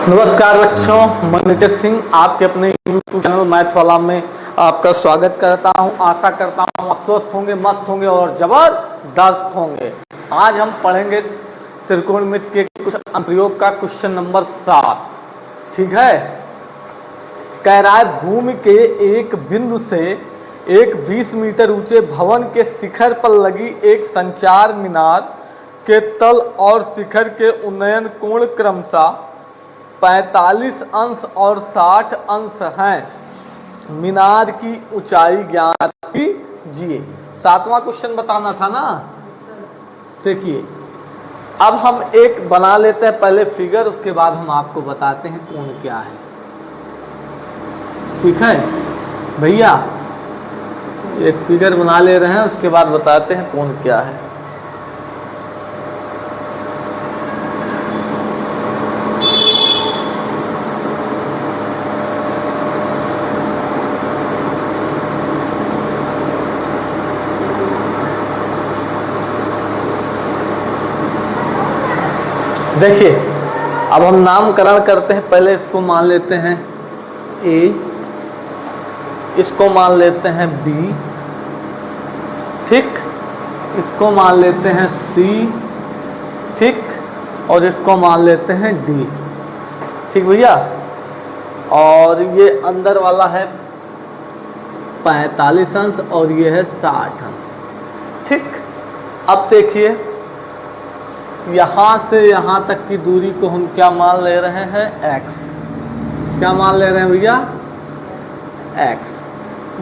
नमस्कार बच्चों, मैं नितेश सिंह आपके अपने YouTube चैनल मैथ वाला में आपका स्वागत करता हूं। आशा करता हूं आप स्वस्थ होंगे, मस्त होंगे और जबरदस्त होंगे। आज हम पढ़ेंगे त्रिकोणमिति के कुछ अनुप्रयोग का क्वेश्चन नंबर 7। ठीक है, कह रहा है भूमि के एक बिंदु से एक 20 मीटर ऊंचे भवन के शिखर पर लगी एक संचार मीनार के तल और शिखर के उन्नयन कोण क्रमशः 45 अंश और 60 अंश हैं। मीनार की ऊंचाई ज्ञात कीजिए। 7वां क्वेश्चन बताना था ना। देखिए, अब हम एक बना लेते हैं पहले फिगर, उसके बाद हम आपको बताते हैं कोण क्या है। ठीक है भैया, एक फिगर बना ले रहे हैं, उसके बाद बताते हैं कोण क्या है। देखिए, अब हम नामकरण करते हैं। पहले इसको मान लेते हैं ए, इसको मान लेते हैं बी, ठीक, इसको मान लेते हैं सी, ठीक, और इसको मान लेते हैं डी। ठीक भैया, और ये अंदर वाला है 45 अंश और ये है 60 अंश। ठीक, अब देखिए, यहाँ से यहाँ तक की दूरी को हम क्या मान ले रहे हैं, x। क्या मान ले रहे हैं भैया, x।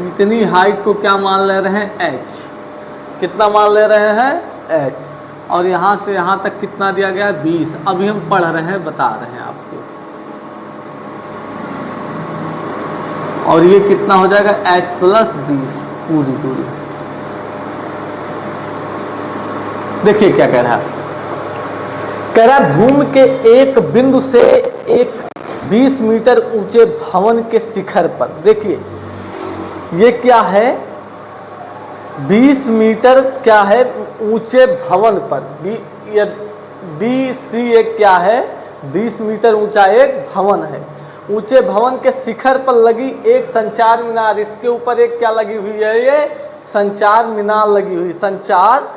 इतनी हाइट को क्या मान ले रहे हैं, h। कितना मान ले रहे हैं, h। और यहाँ से यहाँ तक कितना दिया गया है, 20। अभी हम पढ़ रहे हैं, बता रहे हैं आपको। और ये कितना हो जाएगा, h + 20 पूरी दूरी। देखिए क्या कह रहा है, कह रहा भूमि के एक बिंदु से एक 20 मीटर ऊंचे भवन के शिखर पर। देखिए ये क्या है, 20 मीटर क्या है ऊंचे भवन पर। BC एक क्या है, 20 मीटर ऊंचा एक भवन है। ऊंचे भवन के शिखर पर लगी एक संचार मीनार, इसके ऊपर एक क्या लगी हुई है, ये संचार मीनार लगी हुई। संचार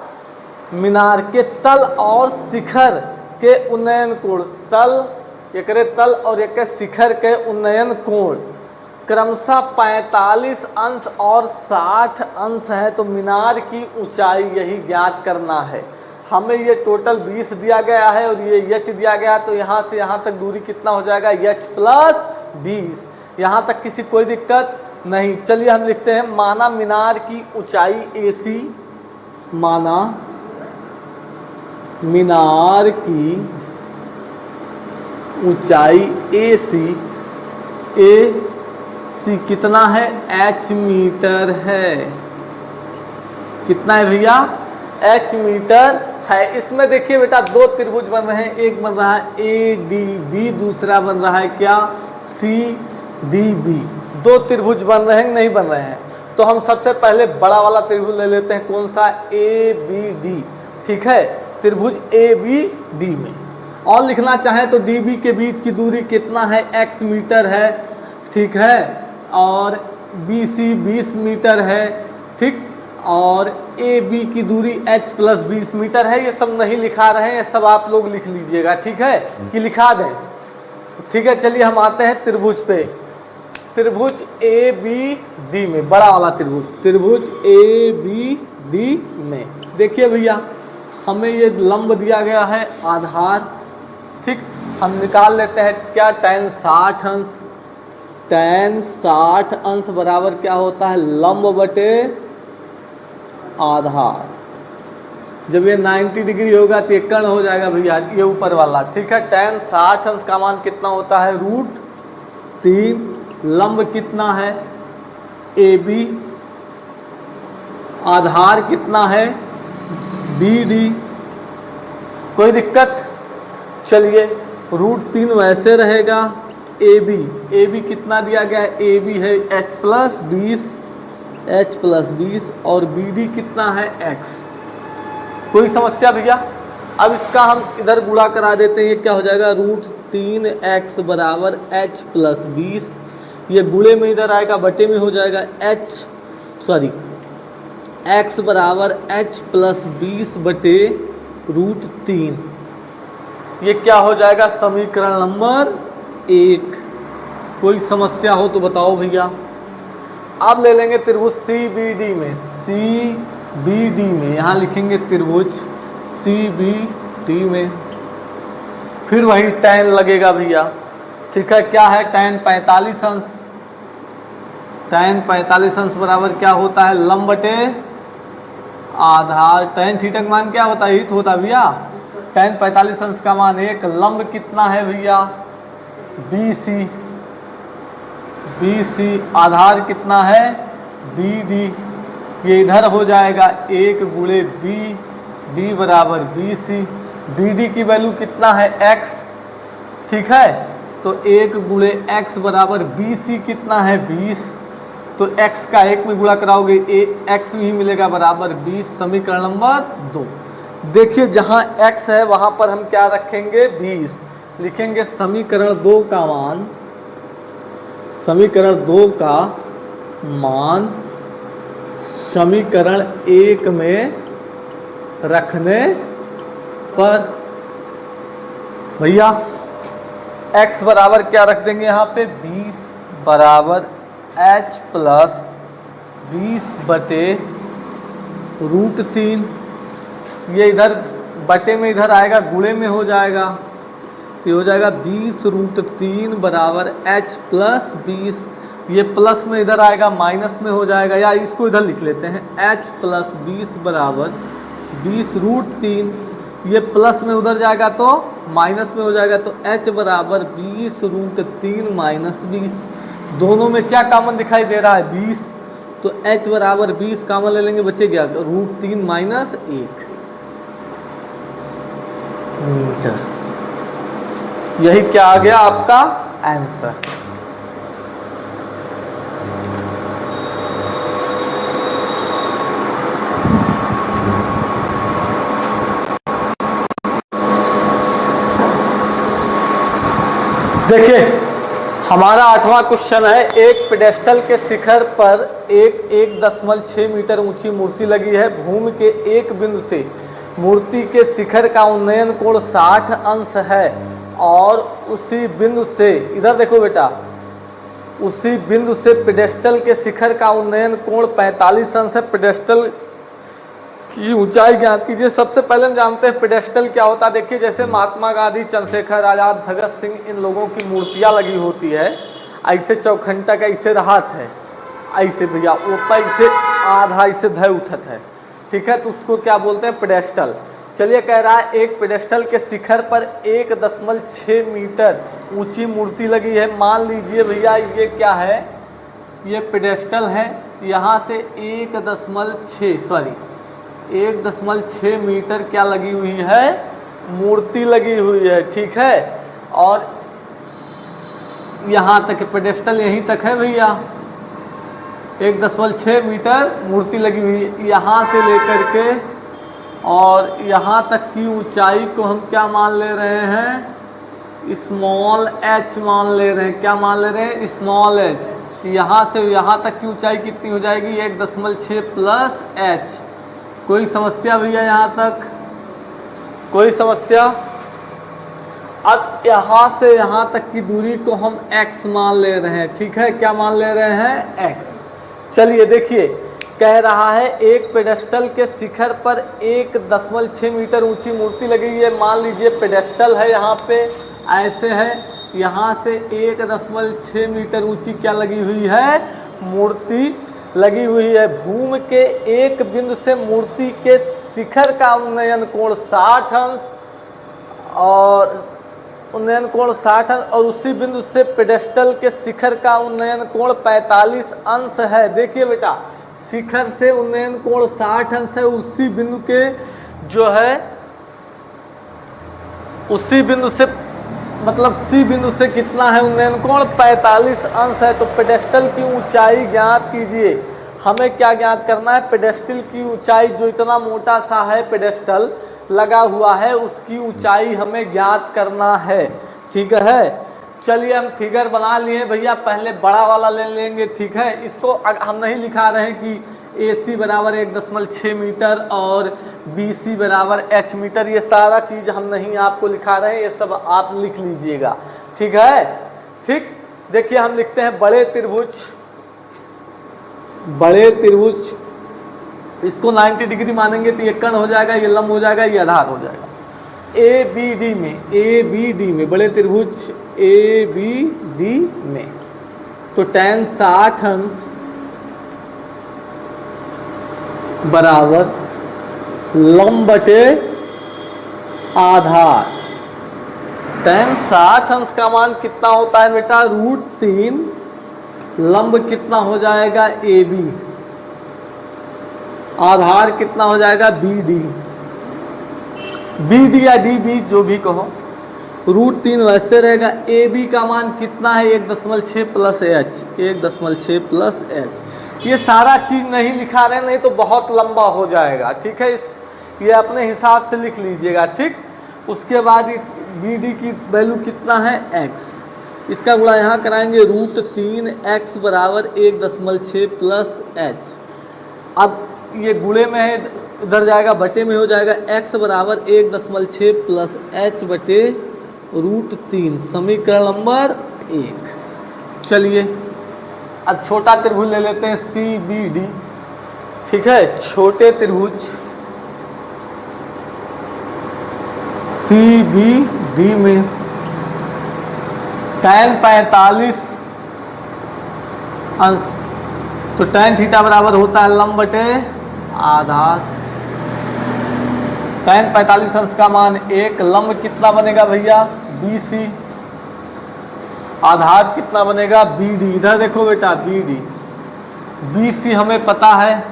मीनार के तल और शिखर के उन्नयन कोण, तल एक तल और एक शिखर के उन्नयन कोण क्रमशः 45 अंश और 60 अंश है। तो मीनार की ऊंचाई यही ज्ञात करना है। हमें ये टोटल 20 दिया गया है और ये h दिया गया है, तो यहाँ से यहाँ तक दूरी कितना हो जाएगा, h + 20। यहाँ तक किसी कोई दिक्कत नहीं। चलिए हम लिखते हैं, माना मीनार की ऊंचाई AC, माना मीनार की ऊंचाई AC कितना है, h मीटर है। कितना है भैया, h मीटर है। इसमें देखिए बेटा, दो त्रिभुज बन रहे हैं। एक बन रहा है ADB, दूसरा बन रहा है क्या, CDB। दो त्रिभुज बन रहे हैं, नहीं बन रहे हैं। तो हम सबसे पहले बड़ा वाला त्रिभुज ले लेते हैं। कौन सा, ABD। ठीक है, त्रिभुज ABD में। और लिखना चाहें तो DB के बीच की दूरी कितना है, x मीटर है। ठीक है, और BC 20 मीटर है। ठीक, और AB की दूरी h + 20 मीटर है। ये सब नहीं लिखा रहे हैं, ये सब आप लोग लिख लीजिएगा। ठीक है, कि लिखा दें। ठीक है, चलिए हम आते हैं त्रिभुज पे। त्रिभुज ABD में, बड़ा वाला त्रिभुज, त्रिभुज ABD में देखिए भैया, हमें ये लंब दिया गया है आधार। ठीक, हम निकाल लेते हैं क्या, tan 60 अंश। tan 60 अंश बराबर क्या होता है, लंब बटे आधार। जब ये 90 डिग्री होगा तो ये कर्ण हो जाएगा भैया, ये ऊपर वाला। ठीक है, tan 60 अंश का मान कितना होता है, √3। लंब कितना है, AB। आधार कितना है, BD। कोई दिक्कत, चलिए √3 वैसे रहेगा। AB कितना दिया गया है, AB है h + 20 और BD कितना है, x। कोई समस्या भैया। अब इसका हम इधर गुणा करा देते हैं, ये क्या हो जाएगा, 3x बराबर h प्लस 20, ये गुणे में इधर आएगा बटे में हो जाएगा x बराबर h प्लस 20 बटे √3। ये क्या हो जाएगा समीकरण नंबर 1। कोई समस्या हो तो बताओ भैया। अब ले लेंगे त्रिभुज CBD में, यहाँ लिखेंगे त्रिभुज CBD में, फिर वही tan लगेगा भैया। ठीक है, क्या है tan 45 अंश। tan 45 अंश बराबर क्या होता है लंब बटे आधार। tan थीटा का मान क्या होता है हित होता है भैया। tan 45 अंश का मान 1, लंब कितना है भैया BC, आधार कितना है BD, ये इधर हो जाएगा 1 गुणे BD बराबर BC। BD की वैल्यू कितना है x, ठीक है, तो 1 गुणे x बराबर BC कितना है 20, तो x का 1 में गुणा कराओगे x में ही मिलेगा बराबर 20। समीकरण नंबर 2। देखिए जहाँ x है वहाँ पर हम क्या रखेंगे 20, लिखेंगे समीकरण 2 का मान, समीकरण 2 का मान समीकरण 1 में रखने पर भैया x बराबर क्या रख देंगे यहाँ पे 20 बराबर h प्लस 20 बटे √3। ये इधर बटे में इधर आएगा गुणे में हो जाएगा, तो हो जाएगा 20√3 बराबर h प्लस 20। ये प्लस में इधर आएगा माइनस में हो जाएगा, या इसको इधर लिख लेते हैं h प्लस 20 बराबर 20√3। ये प्लस में उधर जाएगा तो माइनस में हो जाएगा, तो h बराबर 20√3 माइनस 20। दोनों में क्या कॉमन दिखाई दे रहा है 20, तो h बराबर 20 कॉमन ले लेंगे, बचे क्या √3 माइनस 1 मीटर। यही क्या आ गया आपका आंसर। देखिए हमारा 8वां क्वेश्चन है, एक पेडेस्टल के शिखर पर एक 1.6 मीटर ऊंची मूर्ति लगी है। भूमि के एक बिंदु से मूर्ति के शिखर का उन्नयन कोण 60 अंश है और उसी बिंदु से, इधर देखो बेटा, उसी बिंदु से पेडेस्टल के शिखर का उन्नयन कोण 45 अंश है। पेडेस्टल की ऊंचाई ज्ञात कीजिए। सबसे पहले हम जानते हैं पेडेस्टल क्या होता है। देखिए जैसे महात्मा गांधी, चंद्रशेखर आजाद, भगत सिंह, इन लोगों की मूर्तियां लगी होती है, ऐसे चौखंटा का ऐसे राहत है, ऐसे भैया ऊपर से आधा ऐसे धय उठत है, ठीक है, तो उसको क्या बोलते हैं पेडेस्टल। चलिए कह रहा है एक पेडेस्टल के शिखर पर 1.6 मीटर ऊंची मूर्ति लगी है। मान लीजिए भैया ये क्या है, ये पेडेस्टल है, यहाँ से 1.6 मीटर क्या लगी हुई है, मूर्ति लगी हुई है, ठीक है, और यहाँ तक पेडेस्टल यहीं तक है भैया, 1.6 मीटर मूर्ति लगी हुई है। यहाँ से लेकर के और यहाँ तक की ऊंचाई को हम क्या मान ले रहे हैं, स्मॉल h मान ले रहे हैं। क्या मान ले रहे हैं, स्मॉल h। यहाँ से यहाँ तक की ऊंचाई कितनी हो जाएगी, 1.6 प्लस h। कोई समस्या भैया यहाँ तक, कोई समस्या। अब यहाँ से यहाँ तक की दूरी को हम x मान ले रहे हैं, ठीक है, क्या मान ले रहे हैं, x। चलिए देखिए कह रहा है एक पेडेस्टल के शिखर पर 1.6 मीटर ऊंची मूर्ति लगी हुई है। मान लीजिए पेडेस्टल है, यहाँ पे ऐसे है, यहाँ से 1.6 मीटर ऊंची क्या लगी हुई है, मूर्ति लगी हुई है। भूमि के एक बिंदु से मूर्ति के शिखर का उन्नयन कोण 60 अंश और उन्नयन कोण 60 अंश और उसी बिंदु से पेडेस्टल के शिखर का उन्नयन कोण 45 अंश है। देखिए बेटा शिखर से उन्नयन कोण 60 अंश है, उसी बिंदु के जो है उसी बिंदु से मतलब सी बिंदु से कितना है उन्नयन कोण 45 अंश है। तो पेडेस्टल की ऊंचाई ज्ञात कीजिए। हमें क्या ज्ञात करना है, पेडेस्टल की ऊंचाई, जो इतना मोटा सा है पेडेस्टल लगा हुआ है उसकी ऊंचाई हमें ज्ञात करना है, ठीक है। चलिए हम फिगर बना लिए भैया, पहले बड़ा वाला ले लेंगे, ठीक है। इसको हम नहीं लिखा रहे हैं कि AC बराबर 1.6 मीटर और BC बराबर H मीटर, ये सारा चीज़ हम नहीं आपको लिखा रहे हैं, ये सब आप लिख लीजिएगा, ठीक है। ठीक, देखिए हम लिखते हैं बड़े त्रिभुज, इसको 90 डिग्री मानेंगे तो ये कर्ण हो जाएगा, ये लंब हो जाएगा, ये आधार हो जाएगा। ABD में बड़े त्रिभुज ABD में तो tan 60 अंश बराबर लंब बटे आधार। tan 60 अंश का मान कितना होता है बेटा, √3। लंब कितना हो जाएगा AB, आधार कितना हो जाएगा BD या DB जो भी कहो, √3 वैसे रहेगा। AB का मान कितना है 1.6 प्लस H, 1.6 प्लस H। ये सारा चीज़ नहीं लिखा रहे, नहीं तो बहुत लंबा हो जाएगा, ठीक है। ये अपने हिसाब से लिख लीजिएगा, ठीक। उसके बाद BD की वैल्यू कितना है X, इसका गुणा यहाँ कराएंगे, √3x बराबर 1.6 प्लस H। अब ये गुणे में है, इधर जाएगा बटे में हो जाएगा, x बराबर 1.6 प्लस H बटे √3, समीकरण नंबर 1। चलिए अब छोटा त्रिभुज ले लेते हैं CBD, ठीक है। छोटे त्रिभुज CBD में tan 45 अंश, तो tan थीटा बराबर होता है लंब बटे आधार। tan 45 अंश का मान 1, लंब कितना बनेगा भैया BC, आधार कितना बनेगा BD। इधर देखो बेटा BC हमें पता है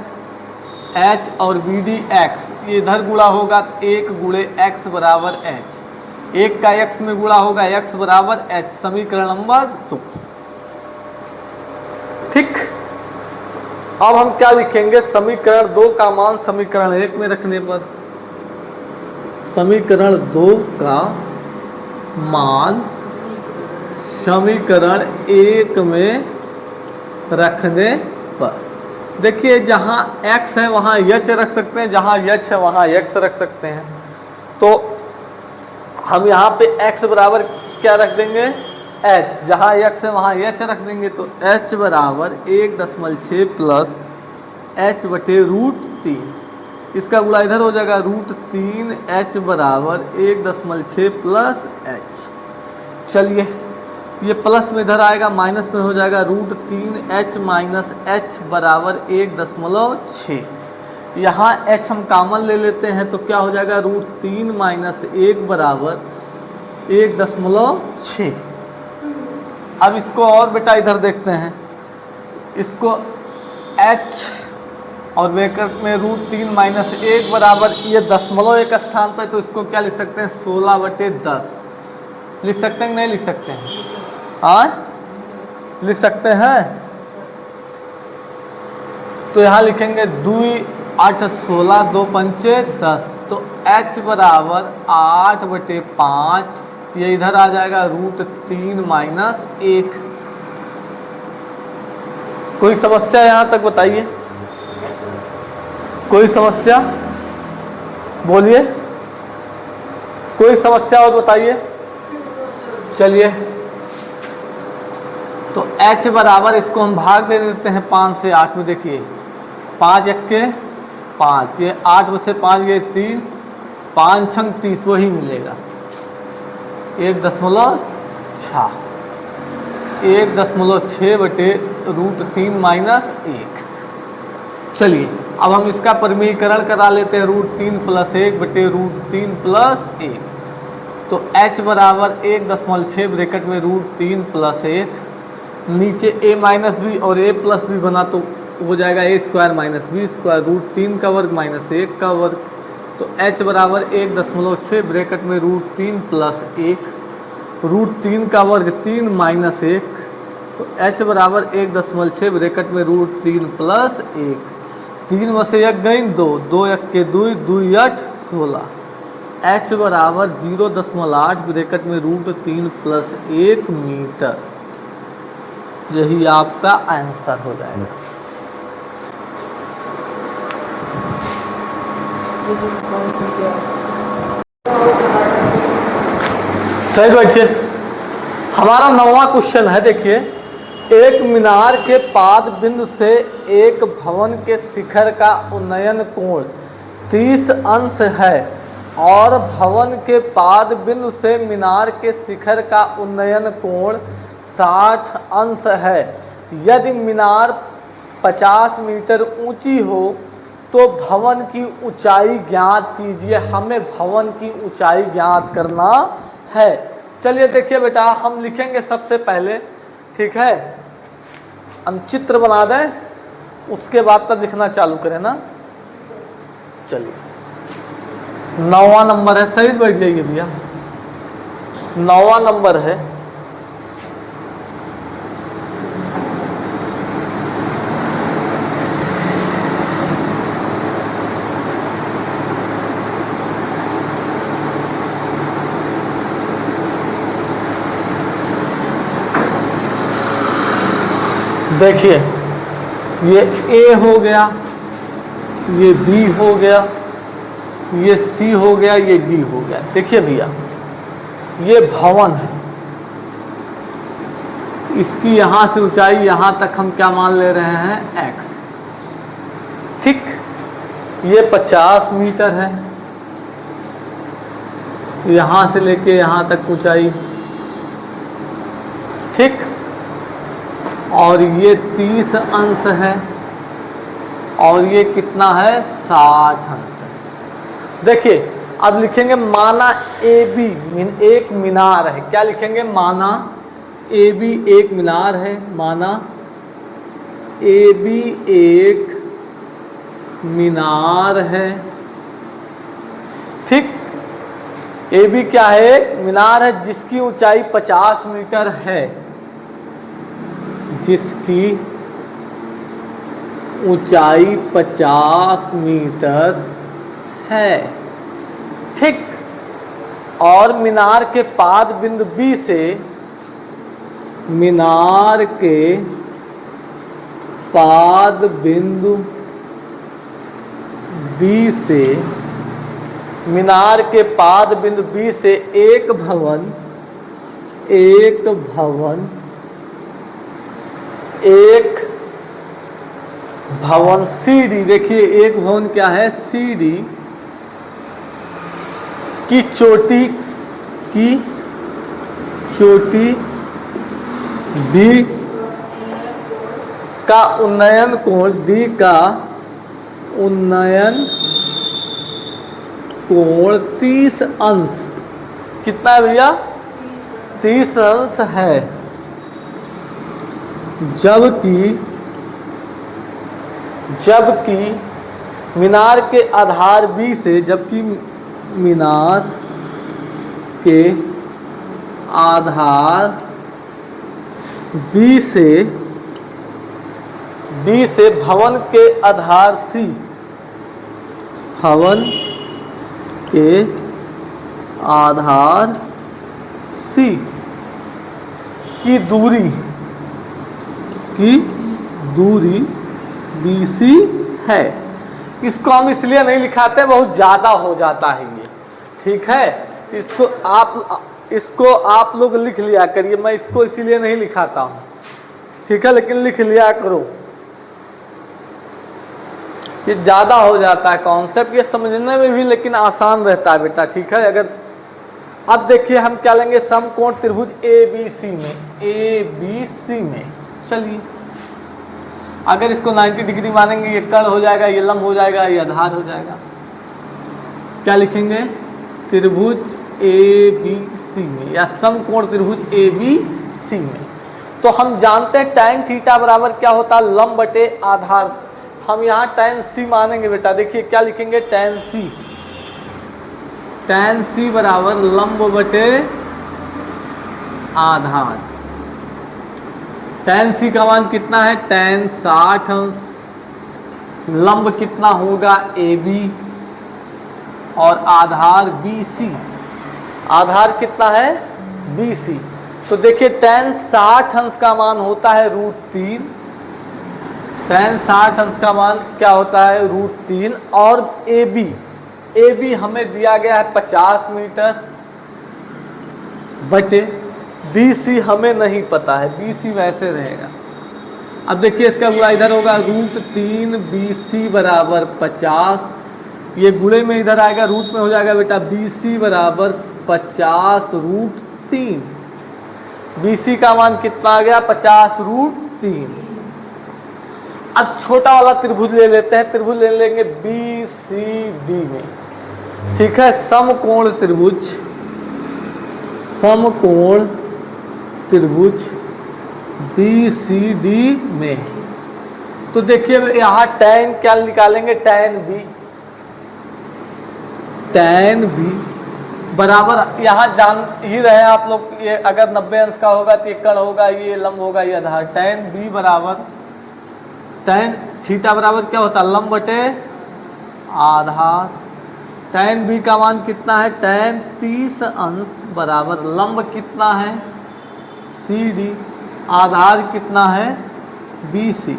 H और BD X, ये इधर गुणा होगा 1 गुणे X बराबर H, 1 का X में गुणा होगा X बराबर H, समीकरण नंबर 2, ठीक। अब हम क्या लिखेंगे, समीकरण 2 का मान समीकरण 1 में रखने पर, समीकरण 2 का मान समीकरण 1 में रखने पर, देखिए जहाँ x है वहाँ h रख सकते हैं, जहाँ h है वहाँ x रख सकते हैं। तो हम यहाँ पे x बराबर क्या रख देंगे h, जहाँ x है वहाँ h रख देंगे, तो h बराबर 1.6 प्लस h बटे √3, इसका गुणा इधर हो जाएगा √3h बराबर 1.6 प्लस h। चलिए ये प्लस में इधर आएगा, माइनस में हो जाएगा √3h माइनस h बराबर 1.6। यहाँ h हम कॉमन ले लेते हैं तो क्या हो जाएगा, √3 माइनस 1 बराबर 1.6। अब इसको और बेटा इधर देखते हैं, इसको h और ब्रैकेट में √3 माइनस 1 बराबर, ये दशमलव एक स्थान पर, तो इसको क्या लिख सकते हैं 16/10 लिख सकते हैं, नहीं लिख सकते हैं, हाँ लिख सकते हैं। तो यहाँ लिखेंगे 2 8 16 2 पंचे 10, तो h बराबर 8/5, ये इधर आ जाएगा √3 माइनस 1। कोई समस्या यहाँ तक बताइए, कोई समस्या बोलिए, कोई समस्या हो तो बताइए। चलिए तो h बराबर, इसको हम भाग दे देते हैं 5 से 8 में, देखिए 5 1 5, ये 8 में से 5 ये 3, 5 छंग 30, वही मिलेगा 1.6, 1.6 बटे √3 माइनस 1। चलिए अब हम इसका परिमीकरण करा लेते हैं, √3 प्लस 1 बटे √3 प्लस 1, तो h बराबर 1.6 ब्रैकेट में √3 प्लस 1, नीचे a माइनस बी और a प्लस बी बना तो हो जाएगा a² माइनस बी स्क्वायर, √3 का वर्ग माइनस 1 का वर्ग, तो h बराबर 1.6 ब्रैकेट में √3 प्लस 1, √3 का वर्ग 3 माइनस 1, तो h बराबर 1.6 ब्रैकेट में √3 प्लस 1, 3 में से 1 गई 2, 2 1 के 2, 2 8 16, h बराबर 0.8 ब्रैकेट में √3 + 1 मीटर। यही आपका आंसर हो जाएगा। सही बैठिए। हमारा 9वां क्वेश्चन है, देखिए, एक मीनार के पाद बिंदु से एक भवन के शिखर का उन्नयन कोण 30 अंश है और भवन के पाद बिंदु से मीनार के शिखर का उन्नयन कोण 60 अंश है। यदि मीनार 50 मीटर ऊंची हो तो भवन की ऊंचाई ज्ञात कीजिए। हमें भवन की ऊंचाई ज्ञात करना है। चलिए देखिए बेटा, हम लिखेंगे सबसे पहले, ठीक है, हम चित्र बना दें, उसके बाद तब लिखना चालू करें ना। चलिए 9वां नंबर है, सही बैठ जाइए भैया, 9वां नंबर है। देखिए, ये ए हो गया, ये बी हो गया, ये सी हो गया, ये डी हो गया। देखिए भैया, ये भवन है, इसकी यहाँ से ऊंचाई यहाँ तक हम क्या मान ले रहे हैं, x। ठीक, ये 50 मीटर है, यहाँ से लेके यहाँ तक ऊंचाई। ठीक, और ये 30 अंश है और ये कितना है, 60 अंश है। देखिए, अब लिखेंगे माना ए बी एक मीनार है। क्या लिखेंगे, माना ए बी एक मीनार है। माना ए बी एक मीनार है। ठीक, ए बी क्या है, एक मीनार है जिसकी ऊंचाई 50 मीटर है, जिसकी ऊंचाई 50 मीटर है। ठीक, और मीनार के पाद बिंदु बी से, मीनार के पाद बिंदु बी से, मीनार के पाद बिंदु बी से एक भवन सी डी, देखिए एक भवन क्या है, सी डी की चोटी डी का उन्नयन कोण, डी का उन्नयन कोण 30 अंश, कितना है भैया, 30 अंश है। जबकि मीनार के आधार बी से, जबकि मीनार के आधार बी से भवन के आधार सी, भवन के आधार सी की दूरी BC है। इसको हम इसलिए नहीं लिखाते, बहुत ज़्यादा हो जाता है ये, ठीक है। इसको आप लोग लिख लिया करिए, मैं इसको इसीलिए नहीं लिखाता हूँ, ठीक है, लेकिन लिख लिया करो, ये ज़्यादा हो जाता है कॉन्सेप्ट, ये समझने में भी लेकिन आसान रहता है बेटा, ठीक है। अगर अब देखिए हम क्या लेंगे, समकोण त्रिभुज ABC में, चलिए अगर इसको 90 डिग्री मानेंगे, ये कर्ण हो जाएगा, ये लंब हो जाएगा, ये आधार हो जाएगा। क्या लिखेंगे, त्रिभुज ABC में या समकोण त्रिभुज ABC में। तो हम जानते हैं tan थीटा बराबर क्या होता है, लंब बटे आधार। हम यहाँ tan C मानेंगे बेटा, देखिए क्या लिखेंगे, tan C बराबर लंब बटे आधार। tan C का मान कितना है, tan 60 अंश। लंब कितना होगा, AB, और आधार BC, आधार कितना है BC। तो देखिए tan 60 अंश का मान होता है √3, tan 60 अंश का मान क्या होता है √3। और AB हमें दिया गया है 50 मीटर बटे BC हमें नहीं पता है, BC वैसे रहेगा। अब देखिए इसका गुणा इधर होगा √3 BC बराबर 50, ये गुणे में इधर आएगा रूट में हो जाएगा बेटा BC बराबर 50 √3। BC का मान कितना आ गया 50 √3। अब छोटा वाला त्रिभुज ले लेते हैं, त्रिभुज ले लेंगे BCD में, ठीक है। समकोण त्रिभुज BCD में। तो देखिए यहाँ tan क्या निकालेंगे, tan B बराबर, यहाँ जान ही रहे आप लोग, ये अगर 90 अंश का होगा तो ये कर्ण होगा, ये लंब होगा, ये आधार। tan B बराबर, tan थीटा बराबर क्या होता है लंब बटे आधार। tan B का मान कितना है tan 30 अंश बराबर लंब कितना है CD, आधार कितना है BC।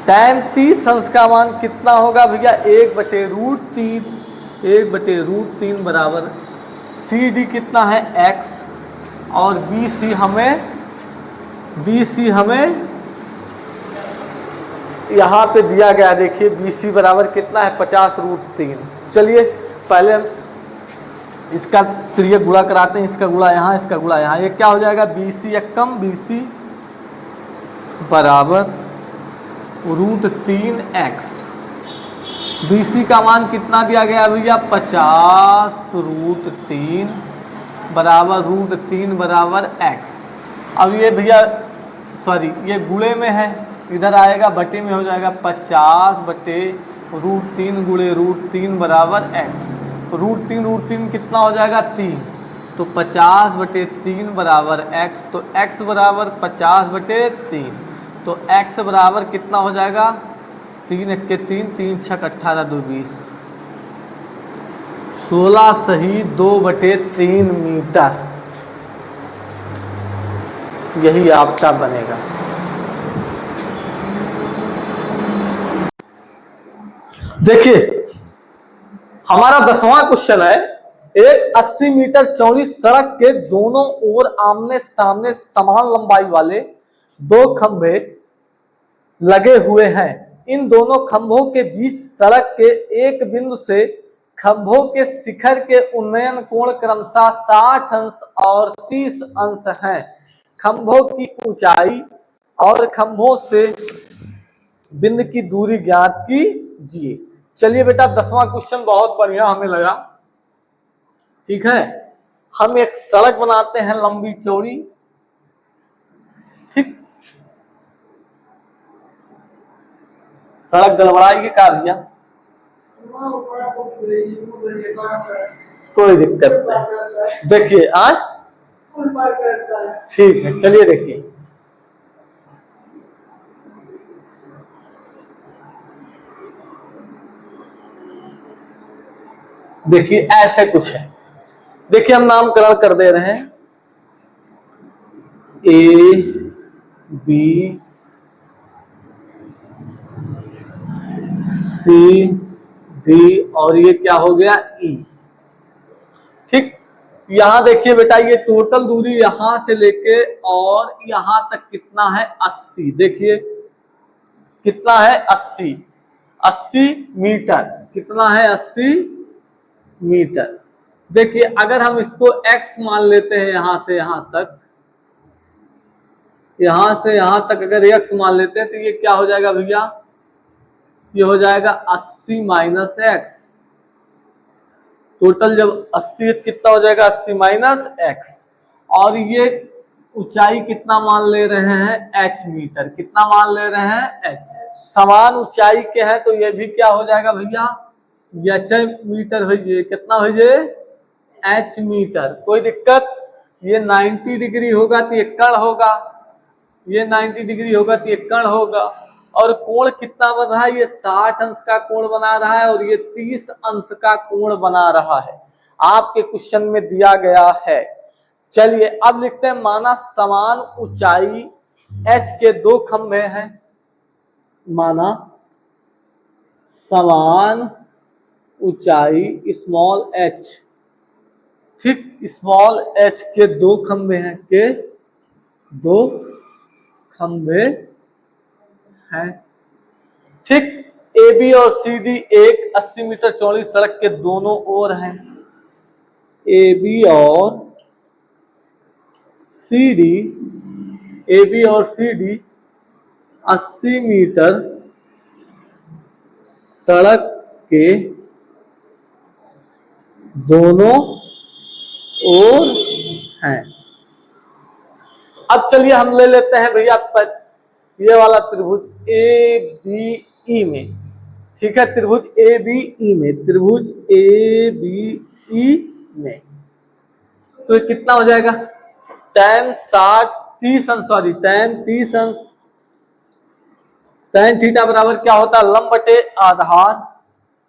tan 30 अंश का मान कितना होगा भैया 1/√3 बराबर CD कितना है x, और BC हमें यहाँ पे दिया गया, देखिए BC बराबर कितना है 50 √3। चलिए पहले हम इसका त्रियक गुणा कराते हैं, इसका गुणा यहाँ, इसका गुणा यहाँ, ये क्या हो जाएगा BC एकम BC बराबर √3x। BC का मान कितना दिया गया भैया 50 √3 बराबर √3 बराबर x। अब ये भैया सॉरी ये गुणे में है, इधर आएगा बटे में हो जाएगा 50 बटे √3 गुणे √3 बराबर x। √3 कितना हो जाएगा 3, तो 50 बटे 3 बराबर x। तो x बराबर 50 बटे 3, तो x बराबर कितना हो जाएगा 3 × 3 3 × 6 18 2 20, 16 सही 2/3 मीटर, यही आपका बनेगा। देखिए हमारा 10वां क्वेश्चन है, एक 80 मीटर चौड़ी सड़क के दोनों ओर आमने सामने समान लंबाई वाले 2 खंभे लगे हुए हैं। इन दोनों खंभों के बीच सड़क के एक बिंदु से खंभों के शिखर के उन्नयन कोण क्रमशः 60 अंश और 30 अंश हैं। खंभों की ऊंचाई और खंभों से बिंदु की दूरी ज्ञात कीजिए। चलिए बेटा 10वां क्वेश्चन बहुत बढ़िया हमें लगा, ठीक है। हम एक सड़क बनाते हैं लंबी चौड़ी, ठीक। सड़क गड़बड़ाएगी का भैया, कोई दिक्कत नहीं, देखिए आज ठीक है। चलिए देखिए देखिए ऐसे कुछ है, देखिए हम नामकरण कर दे रहे हैं A B C D और ये क्या हो गया E, ठीक। यहां देखिए बेटा ये टोटल दूरी यहां से लेके और यहां तक कितना है 80, देखिए कितना है 80 मीटर, कितना है 80 मीटर। देखिए अगर हम इसको x मान लेते हैं यहां से यहां तक, यहां से यहां तक अगर x मान लेते हैं तो ये क्या हो जाएगा भैया, ये हो जाएगा 80 माइनस x। टोटल जब 80 कितना हो जाएगा 80 माइनस x। और ये ऊंचाई कितना मान ले रहे हैं h मीटर, कितना मान ले रहे हैं h। समान ऊंचाई के हैं तो ये भी क्या हो जाएगा भैया h मीटर हो जाए, कितना हो जाए h मीटर, कोई दिक्कत। ये 90 डिग्री होगा तो ये कर्ण होगा, ये 90 डिग्री होगा तो ये कर्ण होगा, और कोण कितना बन रहा है, ये 60 अंश का कोण बना रहा है और ये 30 अंश का कोण बना रहा है, आपके क्वेश्चन में दिया गया है। चलिए अब लिखते हैं, माना समान ऊंचाई h के दो खंभे हैं, माना समान ऊंचाई स्मॉल h, ठीक, स्मॉल h के दो खंभे हैं, के दो खंभे हैं, ठीक। ए बी और सी डी एक 80 मीटर चौड़ी सड़क के दोनों ओर हैं। ए बी और सी डी, ए बी और सी डी 80 मीटर सड़क के दोनों ओर हैं। अब चलिए हम ले लेते हैं भैया ये वाला त्रिभुज ए बी ई में, ठीक है, त्रिभुज ए बी ई में, त्रिभुज ए बी ई में, तो ये कितना हो जाएगा, tan 60 30 अंश, सॉरी tan 30 अंश, tan थीटा बराबर क्या होता है, लंब बटे आधार,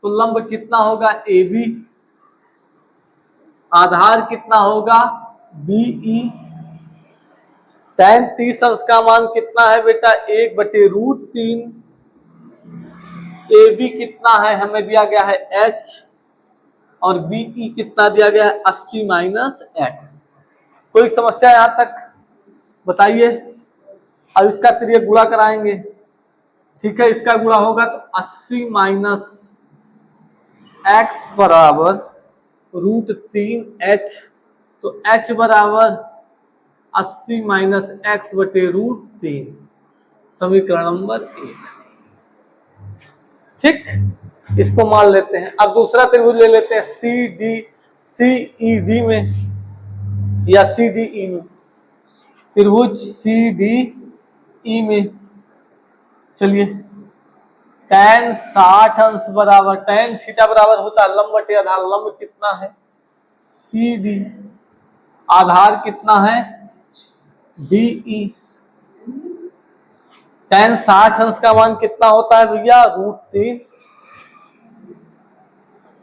तो लंब कितना होगा ए बी, आधार कितना होगा बीई, tan 30 अंश का मान कितना है बेटा 1/√3, ए बी कितना है हमें दिया गया है h, और बीई कितना दिया गया है 80 माइनस x। कोई समस्या यहां तक बताइए। अब इसका त्रिय गुणा कराएंगे, ठीक है, इसका गुणा होगा तो 80 माइनस x बराबर √3h, तो h बराबर 80 माइनस x बटे √3, समीकरण नंबर 1, ठीक, इसको मान लेते हैं। अब दूसरा त्रिभुज ले लेते हैं C D C E D में या सी डी ई में, त्रिभुज सी डी ई में, चलिए tan 60 अंश बराबर, tan थीटा बराबर होता है लंब बटे आधार, लंब कितना है सी डी, आधार कितना है बीई, tan 60 अंश का मान कितना होता है भैया √3,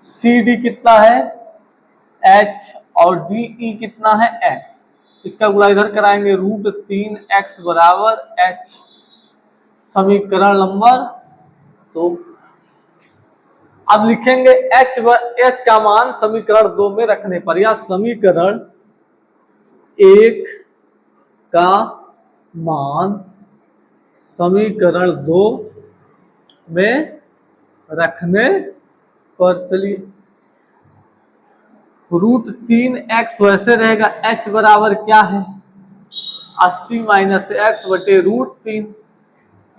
सी डी कितना है h और डी कितना है x, इसका गुणा इधर कराएंगे √3x बराबर h, समीकरण नंबर 2। अब लिखेंगे h का मान समीकरण 2 में रखने पर, या समीकरण 1 का मान समीकरण 2 में रखने पर, चलिए √3x वैसे रहेगा, h बराबर क्या है 80 माइनस x बटे √3,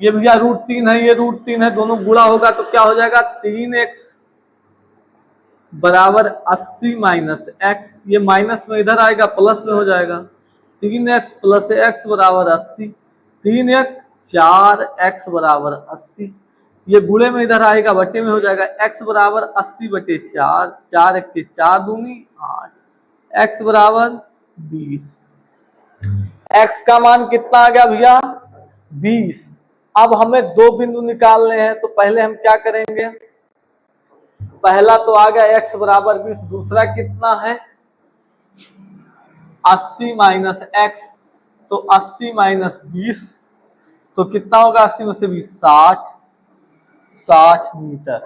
ये भैया √3 है, ये √3 है, दोनों गुणा होगा तो क्या हो जाएगा 3x बराबर 80 माइनस x, ये माइनस में इधर आएगा प्लस में हो जाएगा, 3x प्लस x बराबर 80, 3x 4x बराबर 80, ये गुणे में इधर आएगा बटे में हो जाएगा, x बराबर 80 बटे 4, 4 के 4 दूनी 8, x बराबर 20, x का मान कितना आ गया भैया 20। अब हमें दो बिंदु निकालने हैं, तो पहले हम क्या करेंगे, पहला तो आ गया x बराबर 20, दूसरा कितना है 80 माइनस x, तो 80 माइनस 20, तो कितना होगा 80 में से 20 60 मीटर।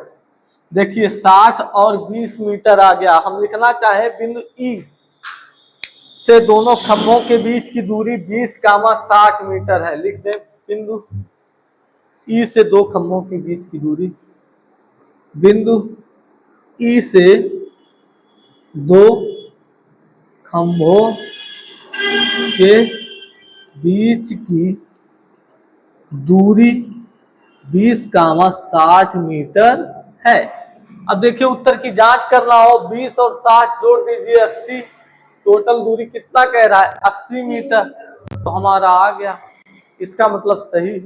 देखिए 60 और 20 मीटर आ गया। हम लिखना चाहे बिंदु ई से दोनों खंभों के बीच की दूरी 20, 60 मीटर है। लिख दे बिंदु ई से दो खंभों के बीच की दूरी, बिंदु ई से दो खंभों के बीच की दूरी 20, 60 मीटर है। अब देखिए उत्तर की जांच करना हो, 20 और 60 जोड़ दीजिए 80, टोटल दूरी कितना कह रहा है 80 मीटर, तो हमारा आ गया, इसका मतलब सही है।